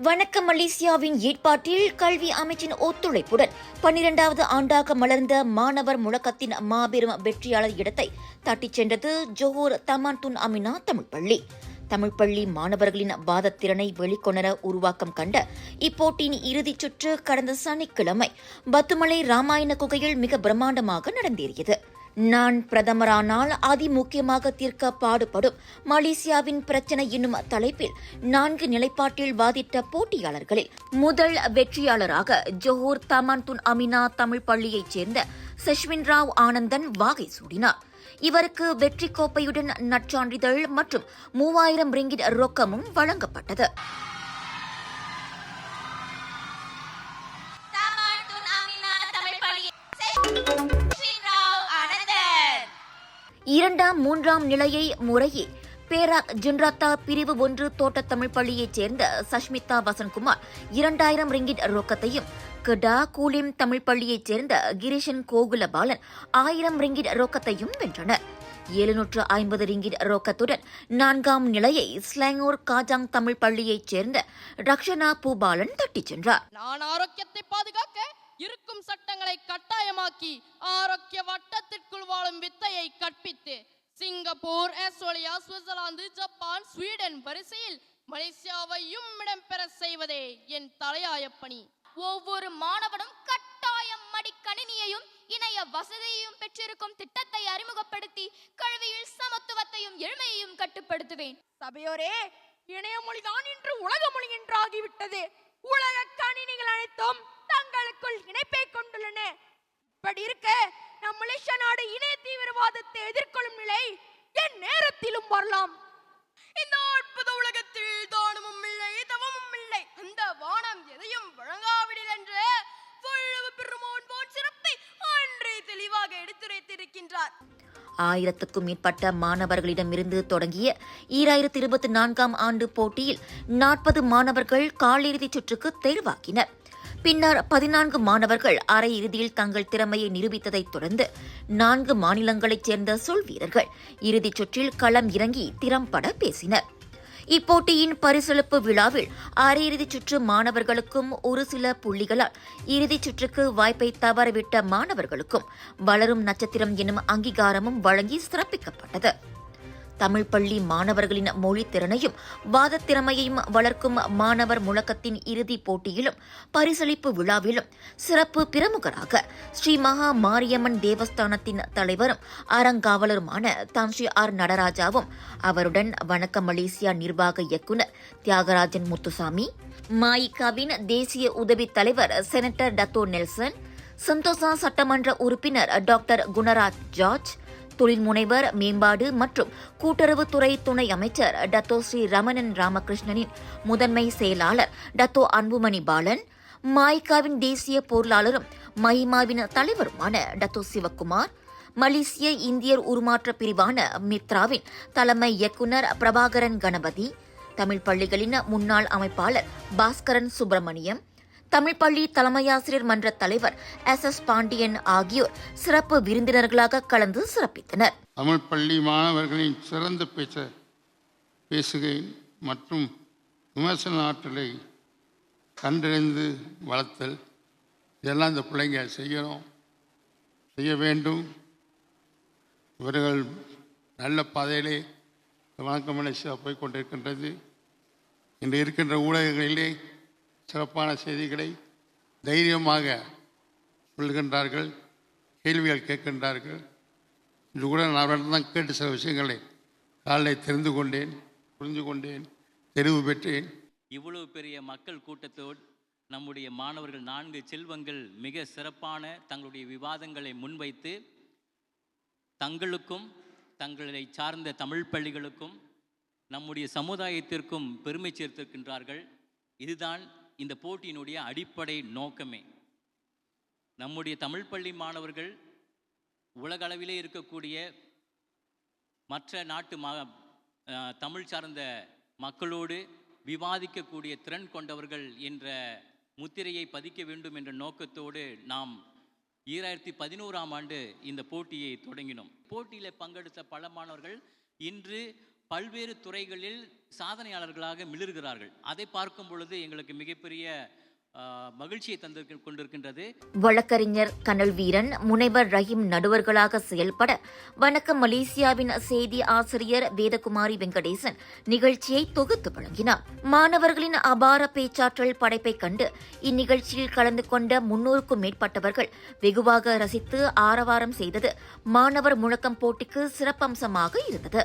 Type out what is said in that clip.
வணக்கம் மலேசியாவின் ஏற்பாட்டில் கல்வி அமைச்சின் ஒத்துழைப்புடன் 12வது ஆண்டாக மலர்ந்த மாணவர் முழக்கத்தின் மாபெரும் வெற்றியாளர் இடத்தை தட்டிச் சென்றது Johor Taman Tun Aminah Tamil பள்ளி. தமிழ் பள்ளி மாணவர்களின் வாதத்திறனை வெளிக்கொணர உருவாக்கம் கண்ட இப்போட்டியின் இறுதிச் சுற்று கடந்த சனிக்கிழமை பத்துமலை ராமாயண குகையில் மிக பிரம்மாண்டமாக நடந்தேறியது. நான் பிரதமரானால் அதிமுக்கியமாக தீர்க்க பாடுபடும் மலேசியாவின் பிரச்சினை என்னும் தலைப்பில் 4 நிலைப்பாட்டில் வாதிட்ட போட்டியாளர்களில் முதல் வெற்றியாளராக Johor Taman Tun Aminah Tamil பள்ளியைச் சேர்ந்த சஷ்வின் ராவ் ஆனந்தன் வாகை சூடினார். இவருக்கு வெற்றி கோப்பையுடன் நற்சான்றிதழ் மற்றும் 3000 ரிங்கிட் ரொக்கமும் வழங்கப்பட்டது. இரண்டாம், மூன்றாம் நிலையை முறையே பேராக் ஜின்ராத்தா பிரிவு 1 தோட்ட தமிழ் பள்ளியைச் சேர்ந்த சஷ்மிதா வசன்குமார் 2000 ரிங்கிட் ரொக்கத்தையும், கடா கூலிம் தமிழ் பள்ளியைச் சேர்ந்த கிரீஷன் கோகுலபாலன் 1000 ரிங்கிட் ரொக்கத்தையும் வென்றனர். 750 ரிங்கிட் ரொக்கத்துடன் 4ஆம் நிலையை ஸ்லாங்கூர் காஜாங் தமிழ் பள்ளியைச் சேர்ந்த ரக்ஷனா பூபாலன் தட்டிச் சென்றார். நான் ஆரோக்கியத்தை பாதுகாக்க இருக்கும் சட்டங்களை கட்டாயமாக்கி ஆரோக்கிய வட்டத்திற்குள் வாழும் வித்தையை கற்பித்து Singapore, Australia, Switzerland, Japan, Sweden வரிசையில் மலேசியாவையும் இடம்பெற செய்வதே என் தலையாய பணி. ஒவ்வொரு மாணவனும் கட்டாயம் மடிக்கணினியையும் இணைய வசதியையும் பெற்றிருக்கும் திட்டத்தை அறிமுகப்படுத்தி கல்வியில் சமத்துவத்தையும் எளிமையையும் கட்டுப்படுத்துவேன். சபையோரே, இணைய மொழிதான் இன்று உலக மொழி என்றாகிவிட்டது. உலக கணினிகள் அனைத்தும் தங்களுக்குள் இணைப்பை கொண்டுள்ளன. இப்படி இருக்க நம் மலேசியா நாடு இணைய தீவிரவாதத்தை எதிர்கொள்ளும் நிலை என் நேரத்திலும் வரலாம். இந்த அற்புத உலகத்தில் தானமும் இல்லை, தவமும் இல்லை, அந்த வானம் எதையும் வழங்காவிடில் என்று வள்ளுவ பெருமான் போன் சிறப்பை அன்றே தெளிவாக எடுத்துரைத்திருக்கின்றார். 1000க்கும் மேற்பட்ட மாணவர்களிடமிருந்து தொடங்கிய 2024ஆம் ஆண்டு போட்டியில் 40 மாணவர்கள் காலிறுதிச் சுற்றுக்கு தேர்வாக்கினர். பின்னர் 14 மாணவர்கள் அரையிறுதியில் தங்கள் திறமையை நிரூபித்ததைத் தொடர்ந்து 4 மாநிலங்களைச் சேர்ந்த சொல் வீரர்கள் இறுதிச் சுற்றில் களம் இறங்கி திறம்பட பேசினர். இப்போட்டியின் பரிசளிப்பு விழாவில் அரையிறுதிச் சுற்று மாணவர்களுக்கும் ஒரு சில புள்ளிகளால் இறுதிச் சுற்றுக்கு வாய்ப்பை தவறவிட்ட மாணவர்களுக்கும் வளரும் நட்சத்திரம் எனும் அங்கீகாரமும் வழங்கி சிறப்பிக்கப்பட்டது. தமிழ் பள்ளி மாணவர்களின் மொழி திறனையும் வாதத்திறமையையும் வளர்க்கும் மாணவர் முழக்கத்தின் இறுதிப் போட்டியிலும் பரிசளிப்பு விழாவிலும் சிறப்பு பிரமுகராக ஸ்ரீ மகா மாரியம்மன் தேவஸ்தானத்தின் தலைவரும் அறங்காவலருமான தாம்ஸ்ரீ ஆர் நடராஜாவும், அவருடன் வணக்கம் மலேசியா நிர்வாக இயக்குநர் தியாகராஜன் முத்துசாமி, மாயிகாவின் தேசிய உதவி தலைவர் செனட்டர் டத்தோ நெல்சன், சந்தோசா சட்டமன்ற உறுப்பினர் டாக்டர் குணராஜ் ஜார்ஜ், தொழில் முனைவர் மேம்பாடு மற்றும் கூட்டுறவுத்துறை துணை அமைச்சர் டத்தோ ஸ்ரீ ரமணன் ராமகிருஷ்ணனின் முதன்மை செயலாளர் டத்தோ அன்புமணி பாலன், மாய்காவின் தேசிய பொருளாளரும் மஹிமாவின் தலைவருமான டத்தோ சிவக்குமார், மலேசிய இந்தியர் உருமாற்ற பிரிவான மித்ராவின் தலைமை இயக்குநர் பிரபாகரன் கணபதி, தமிழ் பள்ளிகளின் முன்னாள் அமைப்பாளர் பாஸ்கரன் சுப்பிரமணியம், தமிழ் பள்ளி தலைமையாசிரியர் மன்ற தலைவர் எஸ் பாண்டியன் ஆகியோர் சிறப்பு விருந்தினர்களாக கலந்து சிறப்பித்தனர். தமிழ் பள்ளி மாணவர்களின் சிறந்த பேசுகை மற்றும் விமர்சன ஆற்றலை கண்டறிந்து வளர்த்தல், இதெல்லாம் இந்த பிள்ளைங்க செய்ய வேண்டும். இவர்கள் நல்ல பாதையிலே வணக்கம் மலேசியா போய் கொண்டிருக்கின்றது. இன்று இருக்கின்ற ஊடகங்களிலே சிறப்பான செய்திகளை தைரியமாக சொல்கின்றார்கள், கேள்விகள் கேட்கின்றார்கள். இன்று கூட நான் தான் கேட்டு சில விஷயங்களை காலை தெரிந்து கொண்டேன், புரிந்து கொண்டேன், தெரிவு பெற்றேன். இவ்வளவு பெரிய மக்கள் கூட்டத்தோடு நம்முடைய மாணவர்கள் 4 செல்வங்கள் மிக சிறப்பான தங்களுடைய விவாதங்களை முன்வைத்து தங்களுக்கும் தங்களை சார்ந்த தமிழ் பள்ளிகளுக்கும் நம்முடைய சமுதாயத்திற்கும் பெருமை சேர்த்திருக்கின்றார்கள். இதுதான் இந்த போட்டியினுடைய அடிப்படை நோக்கமே. நம்முடைய தமிழ் பள்ளி மாணவர்கள் உலகளவிலே இருக்கக்கூடிய மற்ற நாட்டு தமிழ் சார்ந்த மக்களோடு விவாதிக்கக்கூடிய திறன் கொண்டவர்கள் என்ற முத்திரையை பதிக்க வேண்டும் என்ற நோக்கத்தோடு நாம் 2011ஆம் ஆண்டு இந்த போட்டியை தொடங்கினோம். போட்டியில் பங்கெடுத்த பல மாணவர்கள் இன்று பல்வேறு துறைகளில் சாதனையாளர்களாக மிளிர்கிறார்கள். அதை பார்க்கும் பொழுது எங்களுக்கு மிகப்பெரிய மகிழ்ச்சியை தந்து கொண்டிருக்கின்றது. வழக்கறிஞர் கனல் வீரன், முனைவர் ரஹீம் நடுவர்களாக செயல்பட வணக்கம் மலேசியாவின் செய்தி ஆசிரியர் வேதகுமாரி வெங்கடேசன் நிகழ்ச்சியை தொகுத்து வழங்கினார். மாணவர்களின் அபார பேச்சாற்றல் படைப்பை கண்டு இந்நிகழ்ச்சியில் கலந்து கொண்ட 300க்கும் மேற்பட்டவர்கள் வெகுவாக ரசித்து ஆரவாரம் செய்தது மாணவர் முழக்கம் போட்டிக்கு சிறப்பம்சமாக இருந்தது.